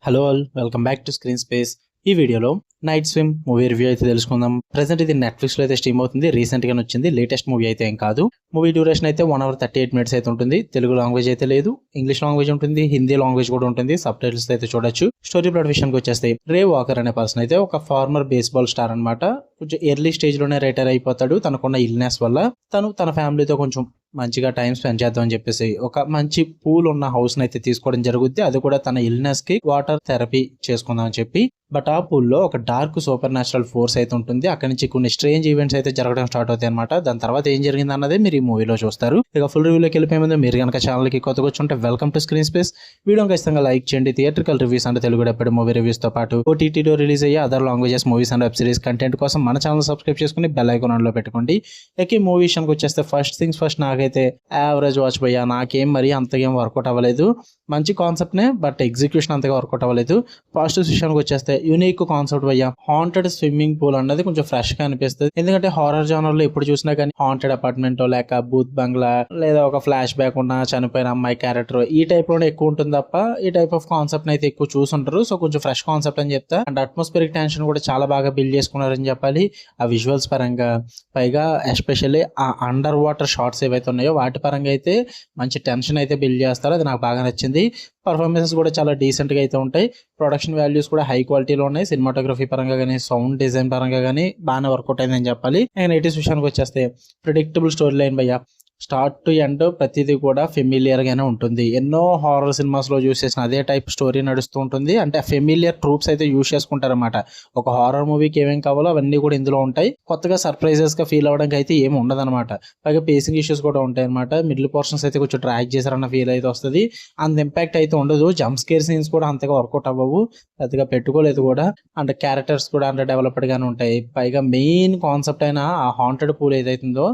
Hello all, welcome back to screen space. ఈ వీడియోలో night swim movie review అయితే తెలుసుకుందాం. ప్రెసెంట్ ఇది నెట్ఫ్లిక్స్ లో అయితే స్ట్రీమ్ అవుతుంది. రీసెంట్ గా వచ్చింది, లేటెస్ట్ మూవీ అయితే ఏం కాదు. మూవీ డ్యూరేషన్ అయితే 1 hour 38 minutes అయితే ఉంటుంది. తెలుగు లాంగ్వేజ్ అయితే లేదు, ఇంగ్లీష్ లాంగ్వేజ్ ఉంటుంది, హిందీ లాంగ్వేజ్ కూడా ఉంటుంది. సబ్ టైటిల్స్ అయితే చూడొచ్చు. స్టోరీ ప్లాట్ విషయానికి వచ్చేస్తే రే వాకర్ అనే పర్సన్ అయితే ఒక ఫార్మర్ బేస్బాల్ స్టార్ అనమాట. కొంచెం ఎర్లీ స్టేజ్ లోనే రిటైర్ అయిపోతాడు. తనకున్న ఇల్నెస్ వల్ల తన ఫ్యామిలీతో కొంచెం మంచిగా టైం స్పెండ్ చేద్దాం అని చెప్పేసి ఒక మంచి పూల్ ఉన్న హౌస్ ని అయితే తీసుకోవడం జరుగుద్ది. అది కూడా తన ఇల్నెస్ కి వాటర్ థెరపీ చేసుకుందాం అని చెప్పి. బట్ ఆ పూల్లో ఒక డార్క్ సూపర్ న్యాచురల్ ఫోర్స్ అయితే ఉంటుంది. అక్కడ నుంచి కొన్ని స్ట్రేంజ్ ఈవెంట్స్ అయితే జరగడం స్టార్ట్ అవుతాయి అనమాట. దాని తర్వాత ఏం జరిగింది అన్నదే మీరు ఈ మూవీలో చూస్తారు. ఇక ఫుల్ రివ్యూలోకి వెళ్ళిపోయే ముందు మీరు కనుక ఛానల్ కి కొత్తగా వచ్చుంటే welcome to screen space. Video ఖచ్చితంగా లైక్ చేయండి. థియేట్రికల్ రివ్యూస్ అంటే తెలుగు ఎప్పుడు మూవీ రివ్యూస్ తో పాటు ఓటీటీలో రిలీజ్ అయ్యే other languages movies and web series content కోసం మన ఛానల్ సబ్స్క్రైబ్ చేసుకుని బెల్ ఐకాన్ ఆన్ లో పెట్టుకోండి. ఇక ఈ మూవీ విషయానికి వచ్చేస్తే ఫస్ట్ థింగ్స్ ఫస్ట్, నాకైతే యావరేజ్ వాచ్ పోయా. నాకేం మరి అంతగా వర్కౌట్ అవ్వలేదు. మంచి కాన్సెప్ట్ నే, బట్ ఎగ్జిక్యూషన్ అంతగా వర్కౌట్ అవ్వలేదు. పాజిటివ్ విషయానికి వచ్చేస్తే యూనిక్ కాన్సెప్ట్ పోయా. హాంటెడ్ స్విమ్మింగ్ పూల్ అన్నది కొంచెం ఫ్రెష్ గా అనిపిస్తుంది. ఎందుకంటే హారర్ జానర్ లో ఎప్పుడు చూసినా కానీ హాంటెడ్ అపార్ట్మెంట్ లేక బూత్ బంగ్లా లేదా ఒక ఫ్లాష్ బ్యాక్ ఉన్న చనిపోయిన అమ్మాయి క్యారెక్టర్ ఈ టైప్ లోనే ఎక్కువ ఉంటుంది తప్ప ఈ టైప్ ఆఫ్ కాన్సెప్ట్ అయితే ఎక్కువ చూసుంటారు. సో కొంచెం ఫ్రెష్ కాన్సెప్ట్ అని చెప్తా. అండ్ అట్మాస్ఫియరిక్ టెన్షన్ కూడా చాలా బాగా బిల్డ్ చేసుకున్నారని చెప్పాలి. ఆ విజువల్స్ పరంగా, పైగా ఎస్పెషల్లీ ఆ అండర్ వాటర్ షాట్స్ ఏవైతే ఉన్నాయో వాటి పరంగా అయితే మంచి టెన్షన్ అయితే బిల్డ్ చేస్తారు. అది నాకు బాగా నచ్చింది. పర్ఫార్మెన్సెస్ కూడా చాలా డీసెంట్ గా అయితే ఉంటాయి. ప్రొడక్షన్ వాల్యూస్ కూడా హై క్వాలిటీలో ఉన్నాయి. సినిమాటోగ్రఫీ పరంగా కానీ, సౌండ్ డిజైన్ పరంగా కానీ బాగానే వర్కౌట్ అయిందని చెప్పాలి. నెగటివ్స్ విషయానికి వచ్చేస్తే ప్రిడిక్టబుల్ స్టోరీ లైన్ భయ్యా. స్టార్ట్ టు ఎండ్ ప్రతిదీ కూడా ఫెమిలియర్ గానే ఉంటుంది. ఎన్నో హారర్ సినిమాస్ లో యూస్ చేసిన అదే టైప్ స్టోరీ నడుస్తూ ఉంటుంది. అంటే ఫెమిలియర్ ట్రూప్స్ అయితే యూస్ చేసుకుంటారన్నమాట. ఒక హారర్ మూవీకి ఏమేం కావాలో అవన్నీ కూడా ఇందులో ఉంటాయి. కొత్తగా సర్ప్రైజెస్ గా ఫీల్ అవ్వడానికి అయితే ఏమి ఉండదు అనమాట. పైగా పేసింగ్ ఇష్యూస్ కూడా ఉంటాయి అనమాట. మిడిల్ పోర్షన్స్ అయితే కొంచెం ట్రాక్ చేశారన్న ఫీల్ అయితే వస్తుంది. అంత ఇంపాక్ట్ అయితే ఉండదు. జంప్ స్కేర్ సీన్స్ కూడా అంతగా వర్కౌట్ అవ్వవు, పెద్దగా పెట్టుకోలేదు కూడా. అంటే క్యారెక్టర్స్ కూడా అంటే డెవలప్డ్ గానే ఉంటాయి. పైగా మెయిన్ కాన్సెప్ట్ అయిన ఆ హాంటెడ్ పూల్ ఏదైతుందో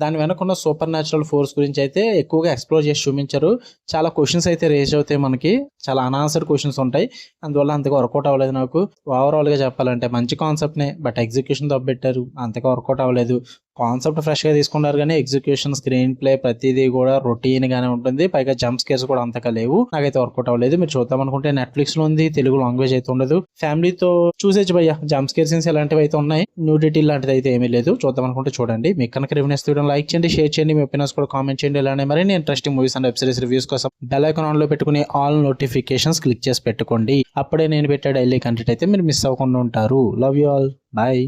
దాని వెనకున్న సూపర్ న్యాచురల్ ఫోర్స్ గురించి అయితే ఎక్కువగా ఎక్స్ప్లోర్ చేసి చూపించారు. చాలా క్వశ్చన్స్ అయితే రేజ్ అవుతాయి, మనకి చాలా అన్ఆన్సర్డ్ క్వశ్చన్స్ ఉంటాయి. అందువల్ల అంతగా వర్కౌట్ అవ్వలేదు నాకు. ఓవరాల్ గా చెప్పాలంటే మంచి కాన్సెప్ట్ నే, బట్ ఎగ్జిక్యూషన్ దొబ్బెట్టారు, అంతగా వర్కౌట్ అవ్వలేదు. కాన్సెప్ట్ ఫ్రెష్ గా తీసుకున్నారు కానీ ఎగ్జిక్యూషన్, స్క్రీన్ ప్లే ప్రతిదీ కూడా రొటీన్ గానే ఉంటుంది. పైగా జంప్ స్కేర్స్ కూడా అంతగా లేవు. నాకైతే వర్కౌట్ అవ్వలేదు. మీరు చూద్దాం అనుకుంటే నెట్ఫ్లిక్స్ లో ఉంది, తెలుగు లాంగ్వేజ్ అయితే ఉండదు. ఫ్యామిలీతో చూసేచ్చు భయ్యా. జంప్ స్కేర్ సీన్స్ ఇలాంటివి అయితే ఉన్నాయి, న్యూడిటీ లాంటిది అయితే ఏమీ లేదు. చూద్దాం అనుకుంటే చూడండి. మీకు కనుక రివ్యూస్ తీయడం లైక్ చేయండి, షేర్ చేయండి, మీ ఒపీనియన్స్ కూడా కామెంట్ చేయండి. ఇలానే మరిన్ని interesting movies and web series reviews కోసం బెల్ ఐకాన్ ఆన్ లో పెట్టుకుని ఆల్ నోటిఫికేషన్స్ క్లిక్ చేసి పెట్టుకోండి. అప్పుడే నేను పెట్టే డైలీ కంటెంట్ అయితే మీరు మిస్ అవ్వకుండా ఉంటారు. Love you all, bye.